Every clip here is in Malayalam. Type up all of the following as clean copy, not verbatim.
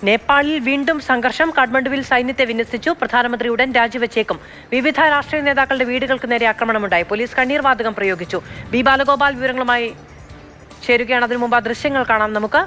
നേപ്പാളിൽ വീണ്ടും സംഘർഷം. കാഠ്മണ്ഡുവിൽ സൈന്യത്തെ വിന്യസിച്ചു. പ്രധാനമന്ത്രി ഉടൻ രാജിവെച്ചേക്കും. വിവിധ രാഷ്ട്രീയ നേതാക്കളുടെ വീടുകൾക്ക് നേരെ ആക്രമണമുണ്ടായി. പോലീസ് കണ്ണീർ വാതകം പ്രയോഗിച്ചു. ബി ബാലഗോപാൽ വിവരങ്ങളുമായി ചേരുകയാണ്. അതിനു മുമ്പ് ആ ദൃശ്യങ്ങൾ കാണാം നമുക്ക്.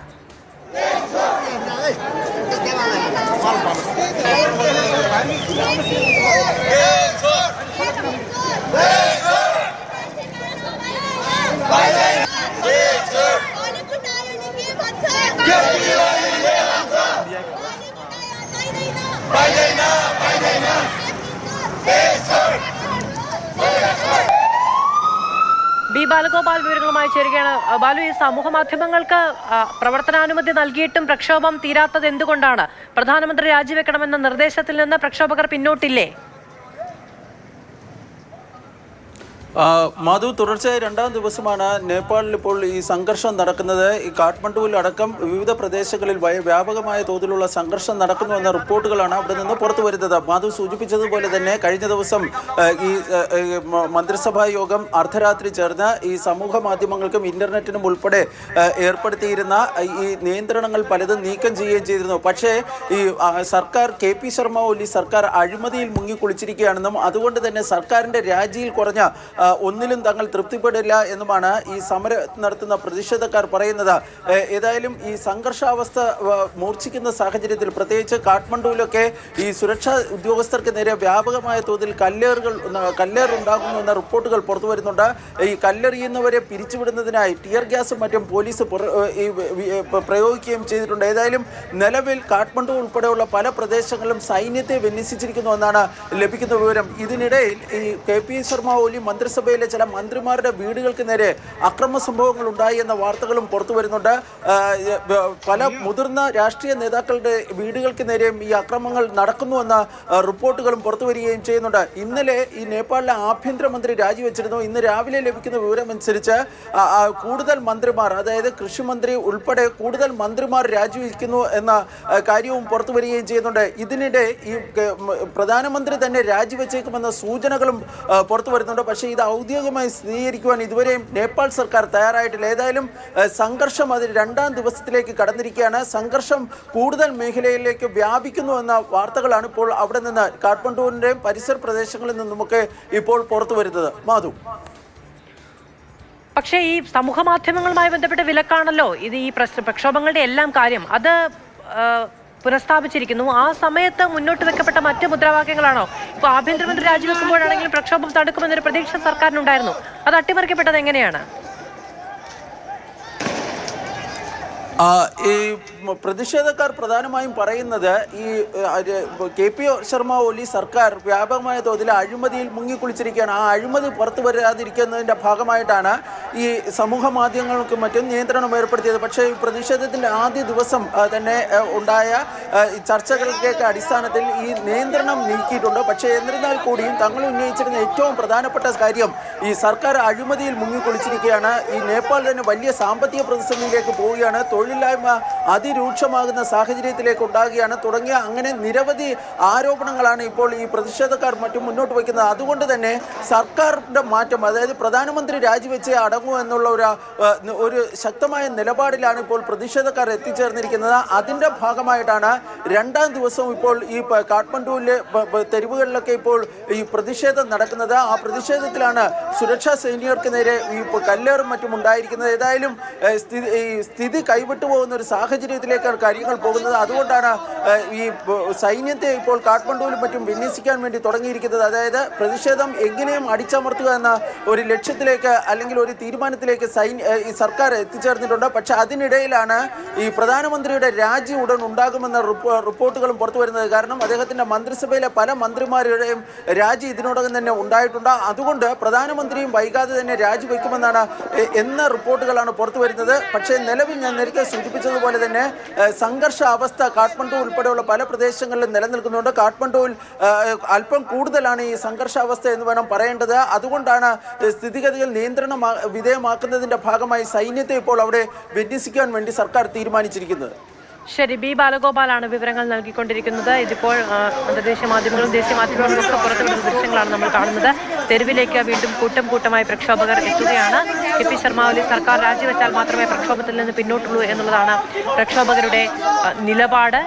ബി ബാലഗോപാൽ വിവരങ്ങളുമായി ചേരുകയാണ്. ബാലു, ഈ സമൂഹ മാധ്യമങ്ങൾക്ക് പ്രവർത്തനാനുമതി നൽകിയിട്ടും പ്രക്ഷോഭം തീരാത്തത് എന്തുകൊണ്ടാണ്? പ്രധാനമന്ത്രി രാജിവെക്കണമെന്ന നിർദ്ദേശത്തിൽ നിന്ന് പ്രക്ഷോഭകർ പിന്നോട്ടില്ലേ? മാധു, തുടർച്ചയായി രണ്ടാം ദിവസമാണ് നേപ്പാളിൽ ഇപ്പോൾ ഈ സംഘർഷം നടക്കുന്നത്. ഈ കാഠ്മണ്ഡുവിൽ അടക്കം വിവിധ പ്രദേശങ്ങളിൽ വ്യാപകമായ തോതിലുള്ള സംഘർഷം നടക്കുന്നുവെന്ന റിപ്പോർട്ടുകളാണ് അവിടെ നിന്ന് പുറത്തു വരുന്നത്. മാധു സൂചിപ്പിച്ചതുപോലെ തന്നെ കഴിഞ്ഞ ദിവസം ഈ മന്ത്രിസഭാ യോഗം അർദ്ധരാത്രി ചേർന്ന് ഈ സമൂഹ മാധ്യമങ്ങൾക്കും ഇന്റർനെറ്റിനും ഉൾപ്പെടെ ഏർപ്പെടുത്തിയിരുന്ന ഈ നിയന്ത്രണങ്ങൾ പലതും നീക്കം ചെയ്യുകയും ചെയ്തിരുന്നു. പക്ഷേ ഈ സർക്കാർ KP ശർമ്മ ഒലി സർക്കാർ അഴിമതിയിൽ മുങ്ങിക്കുളിച്ചിരിക്കുകയാണെന്നും അതുകൊണ്ട് തന്നെ സർക്കാരിൻ്റെ രാജിയിൽ കുറഞ്ഞ ഒന്നിലും തങ്ങൾ തൃപ്തിപ്പെടില്ല എന്നുമാണ് ഈ സമരം നടത്തുന്ന പ്രതിഷേധക്കാർ പറയുന്നത്. ഏതായാലും ഈ സംഘർഷാവസ്ഥ മൂർച്ഛിക്കുന്ന സാഹചര്യത്തിൽ പ്രത്യേകിച്ച് കാഠ്മണ്ഡുവിലൊക്കെ ഈ സുരക്ഷാ ഉദ്യോഗസ്ഥർക്ക് നേരെ വ്യാപകമായ തോതിൽ കല്ലേറുണ്ടാകുന്നുവെന്ന റിപ്പോർട്ടുകൾ പുറത്തു വരുന്നുണ്ട്. ഈ കല്ലെറിയുന്നവരെ പിരിച്ചുവിടുന്നതിനായി ടിയർ ഗ്യാസും മറ്റും പോലീസ് പ്രയോഗിക്കുകയും ചെയ്തിട്ടുണ്ട്. ഏതായാലും നിലവിൽ കാഠ്മണ്ഡു ഉൾപ്പെടെയുള്ള പല പ്രദേശങ്ങളിലും സൈന്യത്തെ വിന്യസിച്ചിരിക്കുന്നുവെന്നാണ് ലഭിക്കുന്ന വിവരം. ഇതിനിടയിൽ ഈ KP ശർമ്മ ഒലി മന്ത്രിസഭയിലെ ചില മന്ത്രിമാരുടെ വീടുകൾക്ക് നേരെ അക്രമ സംഭവങ്ങൾ ഉണ്ടായി എന്ന വാർത്തകളും പുറത്തു വരുന്നുണ്ട്. പല മുതിർന്ന രാഷ്ട്രീയ നേതാക്കളുടെ വീടുകൾക്ക് നേരെയും ഈ അക്രമങ്ങൾ നടക്കുന്നുവെന്ന റിപ്പോർട്ടുകളും പുറത്തു വരികയും ചെയ്യുന്നുണ്ട്. ഇന്നലെ ഈ നേപ്പാളിലെ ആഭ്യന്തരമന്ത്രി രാജിവെച്ചിരുന്നു. ഇന്ന് രാവിലെ ലഭിക്കുന്ന വിവരമനുസരിച്ച് കൂടുതൽ മന്ത്രിമാർ, അതായത് കൃഷിമന്ത്രി ഉൾപ്പെടെ കൂടുതൽ മന്ത്രിമാർ രാജിവെക്കുന്നു എന്ന കാര്യവും പുറത്തു വരികയും ചെയ്യുന്നുണ്ട്. ഇതിനിടെ ഈ പ്രധാനമന്ത്രി തന്നെ രാജിവെച്ചേക്കുമെന്ന സൂചനകളും പുറത്തു വരുന്നുണ്ട്. പക്ഷേ ഇത് ഔദ്യോഗികമായി സ്ഥിരീകരിക്കുവാൻ ഇതുവരെയും നേപ്പാൾ സർക്കാർ തയ്യാറായിട്ടില്ല. ഏതായാലും സംഘർഷം അതിൽ രണ്ടാം ദിവസത്തിലേക്ക് കടന്നിരിക്കുകയാണ്. സംഘർഷം കൂടുതൽ മേഖലയിലേക്ക് വ്യാപിക്കുന്നു എന്ന വാർത്തകളാണ് ഇപ്പോൾ അവിടെ നിന്ന് കാഠ്മണ്ഡുവിൻ്റെയും പരിസര പ്രദേശങ്ങളിൽ നിന്ന് നമുക്ക് ഇപ്പോൾ പുറത്തു വരുന്നത്. മാധു, പക്ഷേ ഈ സമൂഹ മാധ്യമങ്ങളുമായി ബന്ധപ്പെട്ട വിലക്കാണല്ലോ ഇത്. ഈ പ്രക്ഷോഭങ്ങളുടെ എല്ലാം കാര്യം അത് പുനഃസ്ഥാപിച്ചിരിക്കുന്നു. ആ സമയത്ത് മുന്നോട്ട് വെക്കപ്പെട്ട മറ്റ് മുദ്രാവാക്യങ്ങളാണോ ഇപ്പോൾ ആഭ്യന്തരമന്ത്രി രാജിവെക്കുമ്പോഴാണെങ്കിലും പ്രക്ഷോഭം തടുക്കുമെന്നൊരു പ്രതീക്ഷ സർക്കാരിനുണ്ടായിരുന്നു? അത് അട്ടിമറിക്കപ്പെട്ടത് എങ്ങനെയാണ്? ഈ പ്രതിഷേധക്കാർ പ്രധാനമായും പറയുന്നത് ഈ KP ശർമ്മ ഒലി സർക്കാർ വ്യാപകമായ തോതിൽ അഴിമതിയിൽ മുങ്ങിക്കുളിച്ചിരിക്കുകയാണ്. ആ അഴിമതി പുറത്തു വരാതിരിക്കുന്നതിൻ്റെ ഭാഗമായിട്ടാണ് ഈ സമൂഹ മാധ്യമങ്ങൾക്കും മറ്റും നിയന്ത്രണം ഏർപ്പെടുത്തിയത്. പക്ഷേ ഈ പ്രതിഷേധത്തിൻ്റെ ആദ്യ ദിവസം തന്നെ ഉണ്ടായ ചർച്ചകളുടെ അടിസ്ഥാനത്തിൽ ഈ നിയന്ത്രണം നീക്കിയിട്ടുണ്ട്. പക്ഷേ എന്നിരുന്നാൽ കൂടിയും തങ്ങൾ ഉന്നയിച്ചിരുന്ന ഏറ്റവും പ്രധാനപ്പെട്ട കാര്യം ഈ സർക്കാർ അഴിമതിയിൽ മുങ്ങിക്കുളിച്ചിരിക്കുകയാണ്. ഈ നേപ്പാൾ തന്നെ വലിയ സാമ്പത്തിക പ്രതിസന്ധിയിലേക്ക് പോവുകയാണ്. തൊഴിലില്ലായ്മ അതിരൂക്ഷമാകുന്ന സാഹചര്യത്തിലേക്ക് ഉണ്ടാകുകയാണ് തുടങ്ങിയ അങ്ങനെ നിരവധി ആരോപണങ്ങളാണ് ഇപ്പോൾ ഈ പ്രതിഷേധക്കാർ മറ്റും മുന്നോട്ട് വയ്ക്കുന്നത്. അതുകൊണ്ട് തന്നെ സർക്കാരിൻ്റെ മാറ്റം, അതായത് പ്രധാനമന്ത്രി രാജിവെച്ച് അടങ്ങൂ എന്നുള്ള ഒരു ശക്തമായ നിലപാടിലാണ് ഇപ്പോൾ പ്രതിഷേധക്കാർ എത്തിച്ചേർന്നിരിക്കുന്നത്. അതിൻ്റെ ഭാഗമായിട്ടാണ് രണ്ടാം ദിവസവും ഇപ്പോൾ ഈ കാഠ്മണ്ഡുവിലെ തെരുവുകളിലൊക്കെ ഇപ്പോൾ ഈ പ്രതിഷേധം നടക്കുന്നത്. ആ പ്രതിഷേധത്തിലാണ് സുരക്ഷാ സൈനികർക്ക് നേരെ ഈ കല്ലേറും മറ്റും ഉണ്ടായിരിക്കുന്നത്. ഏതായാലും സ്ഥിതി കൈവിട്ടു പോകുന്ന ഒരു സാഹചര്യത്തിലേക്കാണ് കാര്യങ്ങൾ പോകുന്നത്. അതുകൊണ്ടാണ് ഈ സൈന്യത്തെ ഇപ്പോൾ കാഠ്മണ്ഡുവിലും മറ്റും വിന്യസിക്കാൻ വേണ്ടി തുടങ്ങിയിരിക്കുന്നത്. അതായത് പ്രതിഷേധം എങ്ങനെയും അടിച്ചമർത്തുക എന്ന ഒരു ലക്ഷ്യത്തിലേക്ക് അല്ലെങ്കിൽ ഒരു തീരുമാനത്തിലേക്ക് ഈ സർക്കാർ എത്തിച്ചേർന്നിട്ടുണ്ട്. പക്ഷെ അതിനിടയിലാണ് ഈ പ്രധാനമന്ത്രിയുടെ രാജി ഉടൻ ഉണ്ടാകുമെന്ന റിപ്പോർട്ടുകളും പുറത്തു വരുന്നത്. കാരണം അദ്ദേഹത്തിൻ്റെ മന്ത്രിസഭയിലെ പല മന്ത്രിമാരുടെയും രാജി ഇതിനോടകം തന്നെ ഉണ്ടായിട്ടുണ്ട്. അതുകൊണ്ട് പ്രധാനമന്ത്രിയും വൈകാതെ തന്നെ രാജിവെക്കുമെന്നാണ് എന്ന റിപ്പോർട്ടുകളാണ് പുറത്തു വരുന്നത്. പക്ഷേ നിലവിൽ ഞാൻ നേരത്തെ സൂചിപ്പിച്ചതുപോലെ തന്നെ സംഘർഷ അവസ്ഥ കാഠ്മണ്ഡു ഉൾപ്പെടെയുള്ള പല പ്രദേശങ്ങളിലും നിലനിൽക്കുന്നുണ്ട്. കാഠ്മണ്ഡുവിൽ അല്പം കൂടുതലാണ് ഈ സംഘർഷാവസ്ഥ എന്ന് വേണം പറയേണ്ടത്. അതുകൊണ്ടാണ് സ്ഥിതിഗതികൾ നിയന്ത്രണ വിധേയമാക്കുന്നതിൻ്റെ ഭാഗമായി സൈന്യത്തെ ഇപ്പോൾ അവിടെ വിന്യസിക്കാൻ വേണ്ടി സർക്കാർ തീരുമാനിച്ചിരിക്കുന്നത്. ശരി, ബി ബാലഗോപാലാണ് വിവരങ്ങൾ നൽകിക്കൊണ്ടിരിക്കുന്നത്. ഇതിപ്പോൾ അന്തർദേശീയ മാധ്യമങ്ങളും ദേശീയ മാധ്യമങ്ങളും ഒക്കെ പുറത്തുവിടുന്ന ദൃശ്യങ്ങളാണ് നമ്മൾ കാണുന്നത്. തെരുവിലേക്ക് വീണ്ടും കൂട്ടമായി പ്രക്ഷോഭകർ എത്തുകയാണ്. KP ശർമ്മ ഒലി സർക്കാർ രാജിവെച്ചാൽ മാത്രമേ പ്രക്ഷോഭത്തിൽ നിന്ന് പിന്നോട്ടുള്ളൂ എന്നുള്ളതാണ് പ്രക്ഷോഭകരുടെ നിലപാട്.